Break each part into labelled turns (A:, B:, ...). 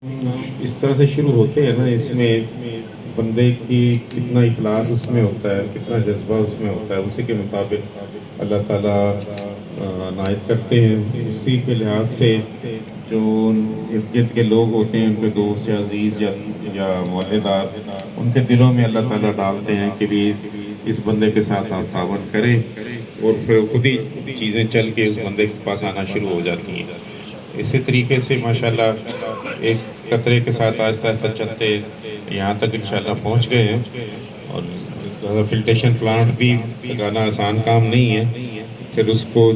A: اس طرح سے شروع ہوتے ہیں نا، اس میں بندے کی کتنا اخلاص اس میں ہوتا ہے، کتنا جذبہ اس میں ہوتا ہے، اسی کے مطابق اللہ تعالیٰ عنایت کرتے ہیں. اسی کے لحاظ سے جو ارد گرد کے لوگ ہوتے ہیں، ان کے دوست یا عزیز یا محلے دار، ان کے دلوں میں اللہ تعالیٰ ڈالتے ہیں کہ بھی اس بندے کے ساتھ آپ تعاون کریں، اور پھر خود ہی چیزیں چل کے اس بندے کے پاس آنا شروع ہو جاتی ہیں. اسی طریقے سے ماشاءاللہ ایک قطرے کے ساتھ آہستہ آہستہ چلتے یہاں تک انشاءاللہ پہنچ گئے ہیں. اور فلٹریشن پلانٹ بھی لگانا آسان کام نہیں ہے، پھر اس کو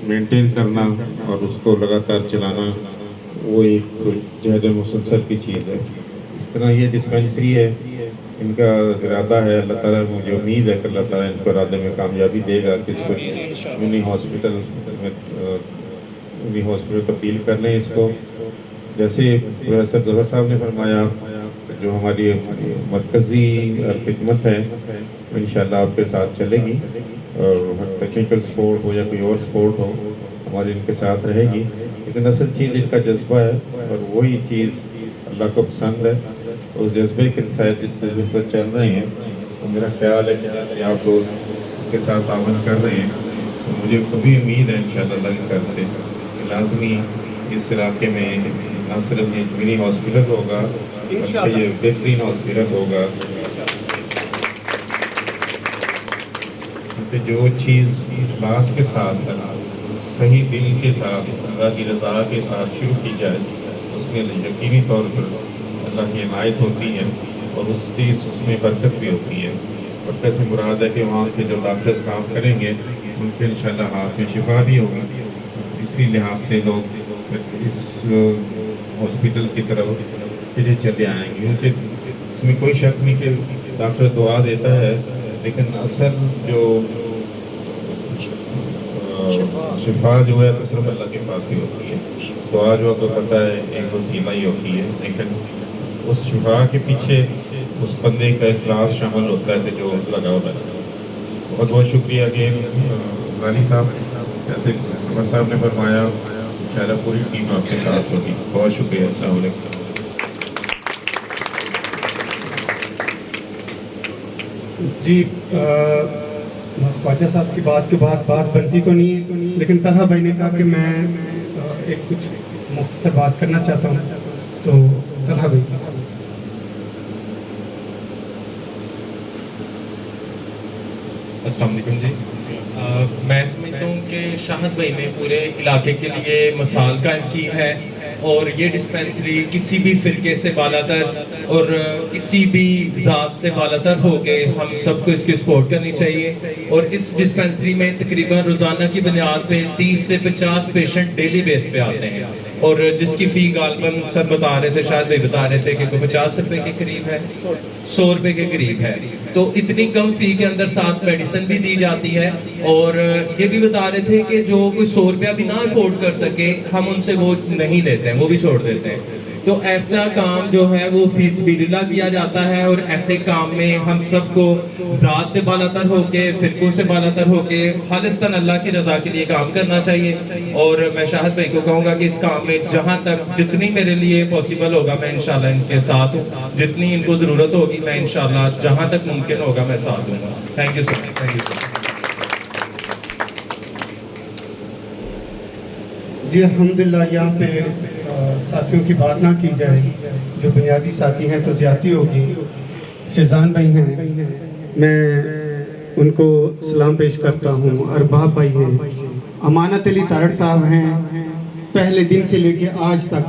A: مینٹین کرنا اور اس کو لگاتار چلانا وہ ایک جہد مسلسل کی چیز ہے. اس طرح یہ ڈسپینسری ہے، ان کا ارادہ ہے، اللہ تعالیٰ مجھے امید ہے کہ اللہ تعالیٰ ان کو ارادے میں کامیابی دے گا کہ اس کو منی ہاسپٹل تبدیل کر لیں اس کو. جیسے پروفیسر ظفر صاحب نے فرمایا، جو ہماری مرکزی خدمت ہے انشاءاللہ آپ کے ساتھ چلے گی، اور ٹیکنیکل سپورٹ ہو یا کوئی اور سپورٹ ہو ہماری ان کے ساتھ رہے گی. لیکن اصل چیز ان کا جذبہ ہے، اور وہی چیز اللہ کو پسند ہے. اس جذبے کے ساتھ جس طرح سے چل رہے ہیں، تو میرا خیال ہے کہ جیسے آپ دوست کے ساتھ تعاون کر رہے ہیں، تو مجھے کبھی امید ہے انشاءاللہ اللہ کے گھر سے کہ لازمی اس علاقے میں نہ صرف ایک منی ہاسپٹل ہوگا بلکہ یہ بہترین ہاسپٹل ہوگا. کہ جو چیز اخلاص کے ساتھ صحیح دل کے ساتھ اللہ کی رضا کے ساتھ شروع کی جائے، اس میں یقینی طور پر اللہ کی عنایت ہوتی ہے، اور اس میں برکت بھی ہوتی ہے. برکت سے مراد ہے کہ وہاں کے جو ڈاکٹرز کام کریں گے ان کے انشاءاللہ ہاتھ میں شفا بھی ہوگی. اسی لحاظ سے لوگ اس ہاسپٹل کی طرف پھر چلے آئیں گے. کیونکہ اس میں کوئی شک نہیں کہ ڈاکٹر دعا دیتا ہے، لیکن اصل جو شفا جو ہے تو صرف اللہ کے پاس ہی ہوتی ہے. دعا جو آپ کو پتہ ہے ایک وسیلہ ہی ہوتی ہے، لیکن اس شفا کے پیچھے اس بندے کا اخلاص شامل ہوتا ہے جو لگا ہوتا ہے. بہت بہت شکریہ اگین غانی صاحب، جیسے سمر صاحب نے فرمایا انشاءاللہ پوری ٹیم آپ کے ساتھ ہوگی. بہت شکریہ. السلام علیکم.
B: جی خواجہ صاحب کی بات کے بعد بات بنتی تو نہیں، لیکن طلحہ بھائی نے کہا کہ میں ایک کچھ مختصر بات کرنا چاہتا ہوں. تو طلحہ بھائی.
C: السلام علیکم جی. میں سمجھتا ہوں کہ شاہد بھائی نے پورے علاقے کے لیے مثال قائم کی ہے، اور یہ ڈسپینسری کسی بھی فرقے سے بالاتر اور کسی بھی ذات سے بالاتر ہو کے ہم سب کو اس کی سپورٹ کرنی چاہیے. اور اس ڈسپینسری میں تقریباً روزانہ کی بنیاد پہ 30 سے 50 پیشنٹ ڈیلی بیس پہ آتے ہیں، اور جس کی فی غالباً سب بتا رہے تھے، شاید بھائی بتا رہے تھے کہ 50 روپے کے قریب ہے، 100 روپے کے قریب ہے. تو اتنی کم فی کے اندر ساتھ میڈیسن بھی دی جاتی ہے. اور یہ بھی بتا رہے تھے کہ جو کوئی 100 روپیہ بھی نہ افورڈ کر سکے ہم ان سے وہ نہیں لیتے ہیں، وہ بھی چھوڑ دیتے ہیں. تو ایسا کام جو ہے وہ فی سبیل اللہ کیا جاتا ہے، اور ایسے کام میں ہم سب کو ذات سے بالاتر ہو کے، فرقوں سے بالاتر ہو کے خالصتاً اللہ کی رضا کے لیے کام کرنا چاہیے. اور میں شاہد بھائی کو کہوں گا کہ اس کام میں جہاں تک جتنی میرے لیے پاسبل ہوگا میں انشاءاللہ ان کے ساتھ ہوں، جتنی ان کو ضرورت ہوگی میں انشاءاللہ جہاں تک ممکن ہوگا میں ساتھ دوں گا. Thank you so much. Thank you so much.
B: جی الحمدللہ یہاں پہ ساتھیوں کی بات نہ کی جائے، جو بنیادی ساتھی ہیں تو زیادتی ہوگی. فیضان بھائی ہیں، میں ان کو سلام پیش کرتا ہوں. ارباب بھائی ہیں، امانت علی تارڑ صاحب ہیں، پہلے دن سے لے کے آج تک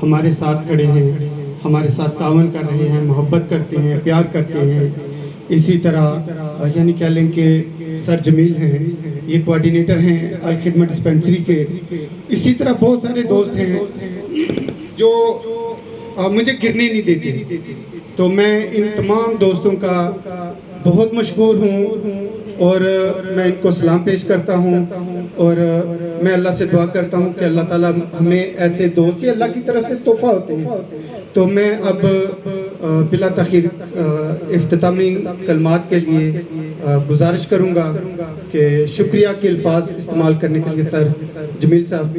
B: ہمارے ساتھ کھڑے ہیں، ہمارے ساتھ تعاون کر رہے ہیں، محبت کرتے ہیں، پیار کرتے ہیں. اسی طرح یعنی کہہ لیں کہ سر جمیل ہیں، یہ کوارڈینیٹر ہیں الخدمت ڈسپینسری کے. اسی طرح بہت سارے دوست ہیں جو مجھے گرنے نہیں دیتے. تو میں ان تمام دوستوں کا بہت مشکور ہوں، اور میں ان کو سلام پیش کرتا ہوں. اور میں اللہ سے دعا کرتا ہوں کہ اللہ تعالیٰ ہمیں ایسے دوست یہ اللہ کی طرف سے تحفہ ہوتے ہیں. تو میں اب بلا تاخیر اختتامی کلمات کے لیے گزارش کروں گا کہ شکریہ کے الفاظ استعمال کرنے کے لیے سر جمیل صاحب.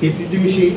B: ECG machine,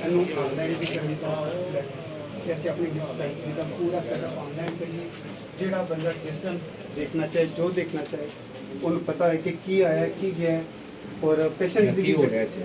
B: ਇਹਨੂੰ ਆਨਲਾਈਨ ਵੀ ਕਰੀਦਾ ਕਿ ਅਸੀਂ ਆਪਣੀ ਡਿਸਪੈਂਸਰੀ ਦਾ ਪੂਰਾ ਸੈਟਅਪ ਆਨਲਾਈਨ ਕਰੀਏ ਜਿਹੜਾ ਬੰਦਾ ਜਿਸ ਟਾਈਮ ਦੇਖਣਾ ਚਾਹੇ ਜੋ ਦੇਖਣਾ ਚਾਹੇ ਉਹਨੂੰ ਪਤਾ ਹੈ ਕਿ ਕੀ ਆਇਆ ਕੀ ਗਿਆ ਹੈ ਔਰ ਪੇਸ਼ੈਂਟ ਦੀ
D: ਕੀ ਹੋ ਰਿਹਾ ਇੱਥੇ?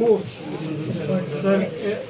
B: ਉਹ ਸਰ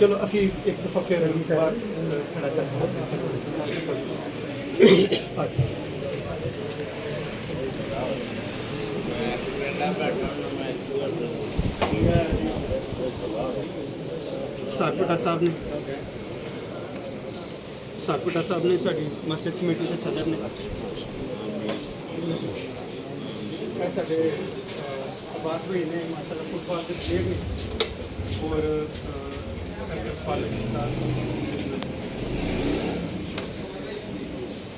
B: ਚਲੋ ਅਸੀਂ ਇੱਕ ਦਫਾ ਫਿਰ ਬਾਹਰ ਖੜਾ ਕਰਦੇ ਹਾਂ ਅੱਛਾ ਸਾਰਪਟਾ ਸਾਹਿਬ ਨੇ ਸਾਡੀ ਮਸਜਿਦ ਕਮੇਟੀ ਦੇ ਸਦਰ ਨੇ ਇਹ ਸਾਡੇ ਅਬਾਸ ਭਾਈ ਨੇ ਮਾਸ਼ਾਅੱਲਾ ਫੁੱਟਬਾਲ ਦੇ ਪਲੇਅਰ ਨੇ ਔਰ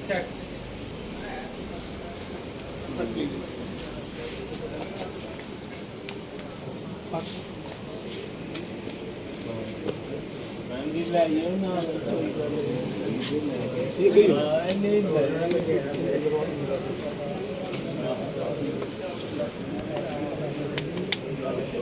B: ਚੈੱਕ ਸਰ ਪਲੀਜ਼